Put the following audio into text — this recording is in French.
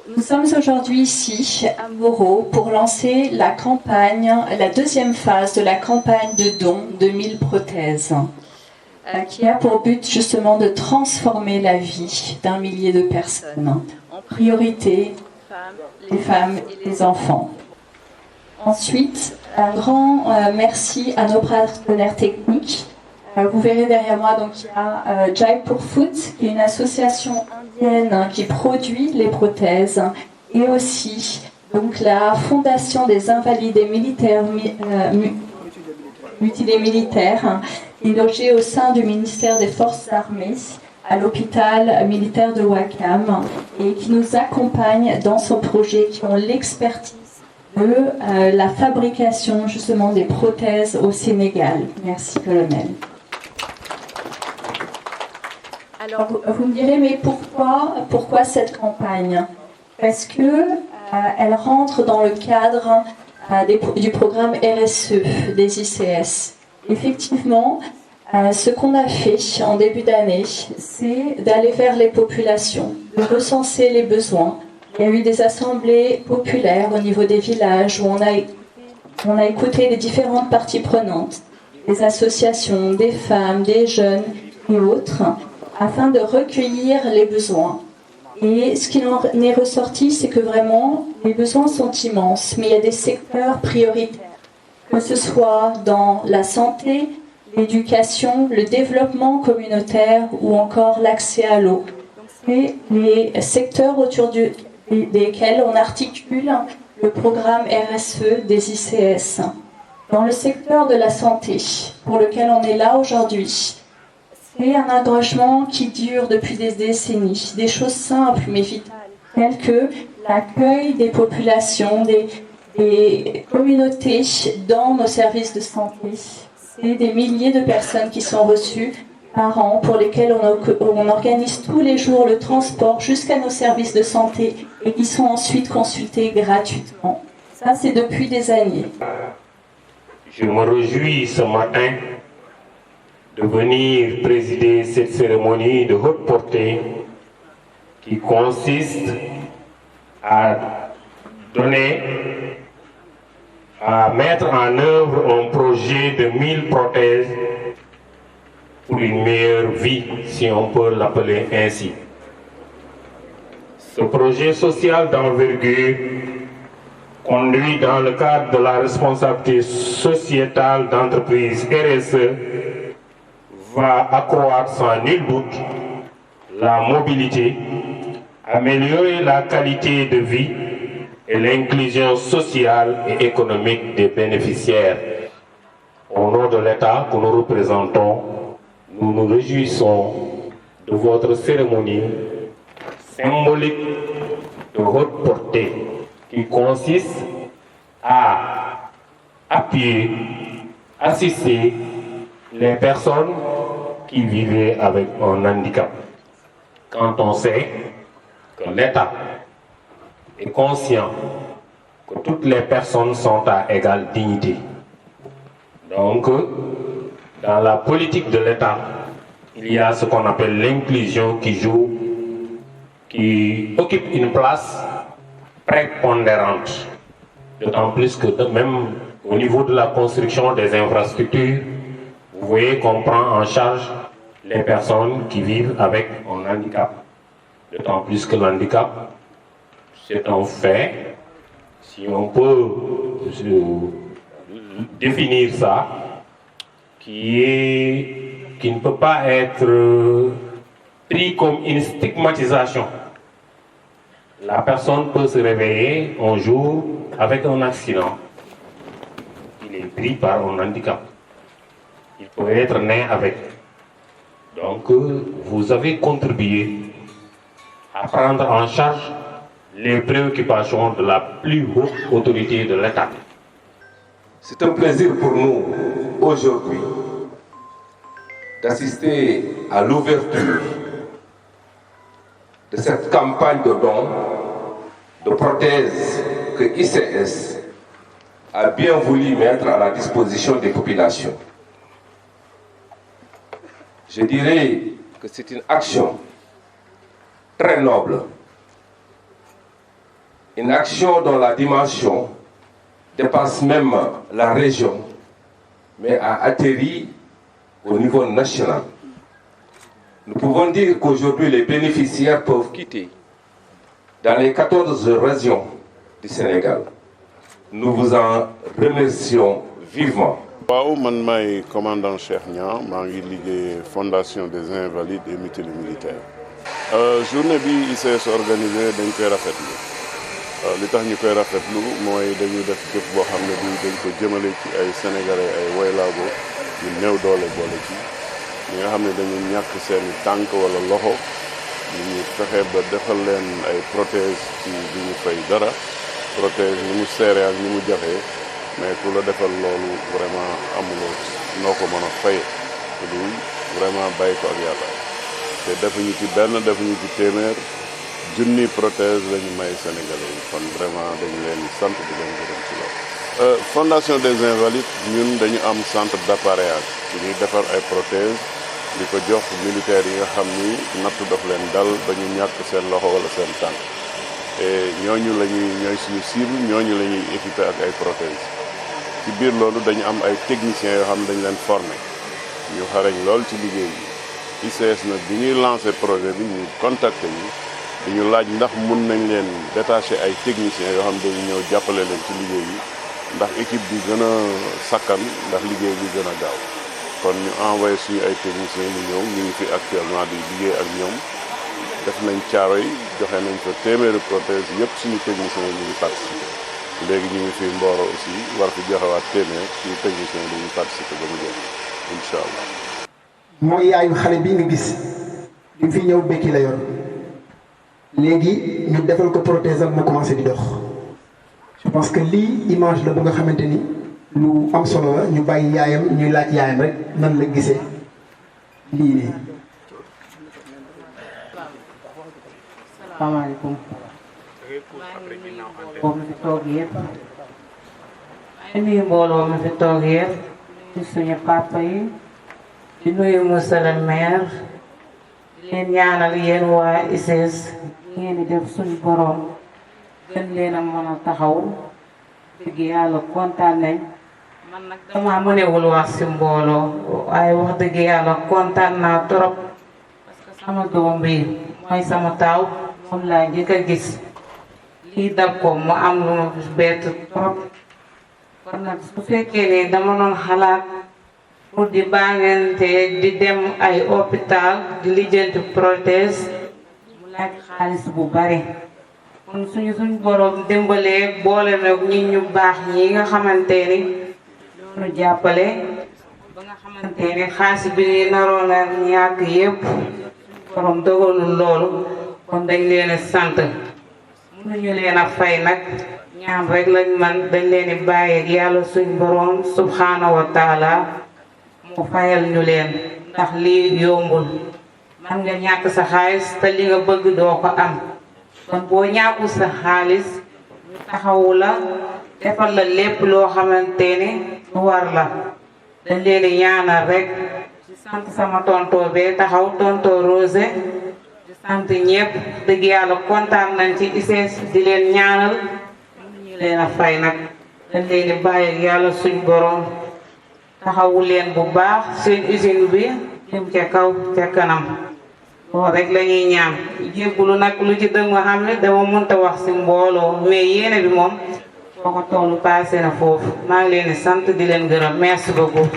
Nous sommes aujourd'hui ici à Moreau pour lancer la campagne, la deuxième phase de la campagne de don de 1000 prothèses, qui a pour but justement de transformer la vie d'un millier de personnes, en priorité les femmes et les enfants. Ensuite, un grand merci à nos partenaires techniques. Vous verrez derrière moi, donc il y a Jaipur Food, qui est une association indienne qui produit les prothèses, et aussi donc la Fondation des Invalidés militaires, mutilés militaires, qui est logée au sein du ministère des Forces armées à l'hôpital militaire de Wakam et qui nous accompagne dans son projet, qui ont l'expertise de la fabrication justement des prothèses au Sénégal. Merci colonel. Alors, vous me direz, mais pourquoi cette campagne? Parce que elle rentre dans le cadre du programme RSE des ICS. Effectivement, ce qu'on a fait en début d'année, c'est d'aller vers les populations, de recenser les besoins. Il y a eu des assemblées populaires au niveau des villages où on a écouté les différentes parties prenantes, des associations, des femmes, des jeunes et autres, afin de recueillir les besoins. Et ce qui en est ressorti, c'est que vraiment, les besoins sont immenses, mais il y a des secteurs prioritaires, que ce soit dans la santé, l'éducation, le développement communautaire ou encore l'accès à l'eau. C'est les secteurs autour desquels on articule le programme RSE des ICS. Dans le secteur de la santé, pour lequel on est là aujourd'hui, c'est un engagement qui dure depuis des décennies, des choses simples mais vitales, telles que l'accueil des populations, des communautés dans nos services de santé. C'est des milliers de personnes qui sont reçues par an, pour lesquelles on organise tous les jours le transport jusqu'à nos services de santé et qui sont ensuite consultés gratuitement. Ça, c'est depuis des années. Je me réjouis ce matin de venir présider cette cérémonie de haute portée qui consiste à mettre en œuvre un projet de 1000 prothèses pour une meilleure vie, si on peut l'appeler ainsi. Ce projet social d'envergure, conduit dans le cadre de la responsabilité sociétale d'entreprise RSE, va accroître sans nul doute la mobilité, améliorer la qualité de vie et l'inclusion sociale et économique des bénéficiaires. Au nom de l'État que nous représentons, nous nous réjouissons de votre cérémonie symbolique de haute portée qui consiste à appuyer, assister les personnes qui vivaient avec un handicap. Quand on sait que l'État est conscient que toutes les personnes sont à égale dignité. Donc, dans la politique de l'État, il y a ce qu'on appelle l'inclusion qui occupe une place prépondérante. D'autant plus que même au niveau de la construction des infrastructures, vous voyez qu'on prend en charge les personnes qui vivent avec un handicap. D'autant plus que l'handicap, c'est un fait, si on peut définir ça, qui ne peut pas être pris comme une stigmatisation. La personne peut se réveiller un jour avec un accident. Il est pris par un handicap. Il peut être né avec. Donc, vous avez contribué à prendre en charge les préoccupations de la plus haute autorité de l'État. C'est un plaisir pour nous, aujourd'hui, d'assister à l'ouverture de cette campagne de dons de prothèses que ICS a bien voulu mettre à la disposition des populations. Je dirais que c'est une action très noble une action dont la dimension dépasse même la région, mais a atterri au niveau national. Nous pouvons dire qu'aujourd'hui, les bénéficiaires peuvent quitter dans les 14 régions du Sénégal. Nous vous en remercions vivement. waaw man maay commandant Cheikh Niang maa ngi liggéey fondation des invalides et mutilés militaires. journée bi ICS organisé dañ koy rafetlu li tax ñu koy rafetlu mooy dañuy def jëf boo xam ne bi dañ ko jëmale ci ay sénégalais ay woylaago ñu néew doole boole ci ñi nga xam ne dañu ñàkk seen tànk wala loxo ñu fexe ba defal leen ay prothèse ci du ñu fay dara prothèse ni mu seere ak ni mu jafee mais ku la defal loolu vraiment amuloo noo ko mën a fay du vraiment bàyyi ko ak yàlla te defuñu ci benn defuñu ci téeméer junni prothèse la ñu may sénégalais yi kon vraiment dañu leen sant di leen gërëm ci loolu. Fondation des invalides ñun dañu am centre d'appareillage ci ñuy defar ay prothèse di ko jox militaires yi nga xam ni natt daf leen dal ba ñu ñàkk seen loxo wala seen tànk et ñooñu la ñooy suñu cible ñooñu la ñuy équiper ak ay prothèses. ci biir loolu dañu am ay techniciens yoo xam ne dañu leen former ñu xarañ lool ci liggéey bi ICS nag bi ñuy lancer projet bi ñu contacter ñu di ñu laaj ndax mun nañ leen détacher ay techniciens yoo xam ne dañu ñëw jàppale leen ci liggéey bi ndax équipe bi gën a sakkan ndax liggéey bi gën a gaaw kon ñu envoyé suñu ay techniciens ñu ñëw ñu ngi fi actuellement di liggéey ak ñoom def nañ caaro yi joxe nañ fa téeméeri prothèse yëpp suñu techniciens yi ñu ngi participer léegi ñu ngi fi Mboro aussi war fi joxewaat téeméer suñu techniciens yi ñu participer ba mu jeex incha allah. mooy yaayu xale bi nga gis bi mu fi ñëw békki la yoon léegi ñu defal ko prothèse am mu commencé di dox je pense que lii image la bu nga xamante ni lu am solo la ñu bàyyi yaayam ñuy laaj yaayam rek nan la gisee lii nii. Assalamualaikum. Mbooloo mi fi toog yëpp. di nuyu mbooloo mi fi toog yëpp. di suñu papa yi. di nuyu monsieur le maire. di leen ñaanal yéen waa ICS. ngeen di def suñu borom. gën leen a mën a taxaw. dëgg yàlla kontaan nañ. man nag dama mënewul wax si mbooloo. waaye wax dëgg yàlla kontaan naa trop. parce que sama doom bi mooy sama taaw. moom laa njëkk a gis lii dab ko mu am lu ma bett trop kon nag su fekkee ne dama doon xalaat pour di bàngante di dem ay hôpital di lijjanti prothèse mu laaj xaalis bu bari kon suñu borom dimbalee boole nag ñi ñu baax ñi nga xamante ni ñu jàppale ba nga xamante ni xaalis bi ni naroon a ñàkk yépp borom dogalul loolu kon dañ leen a sant mënuñu leen a fay nag ñaan rek lañ man dañ leen di bàyyi ak yàlla suñ borom subhanahu wa taala mu fayal ñu leen ndax lii yombul man nga ñàkk sa xaalis te li nga bëgg doo ko am kon boo ñàkkul sa xaalis ñu taxawu la defal la lépp loo xamante ni war la dañ leen di ñaanal rek ci sant sama tonto bee taxaw tonto Rosé sant ñëpp dëgg yàlla kontaan nañ ci ICS di leen ñaanal ñu leen a fay nag dañ leen di bàyyi ak yàlla suñ borom taxawu leen bu baax seen usine bi jëm ca kaw ca kanam loolu rek la ñuy ñaan jéggulu nag lu ci dëng nga xam ne dama mënta wax si mbooloo mais yéene bi moom foo ko toolu passé na foofu maa ngi leen di sant di leen gërëm merci beaucoup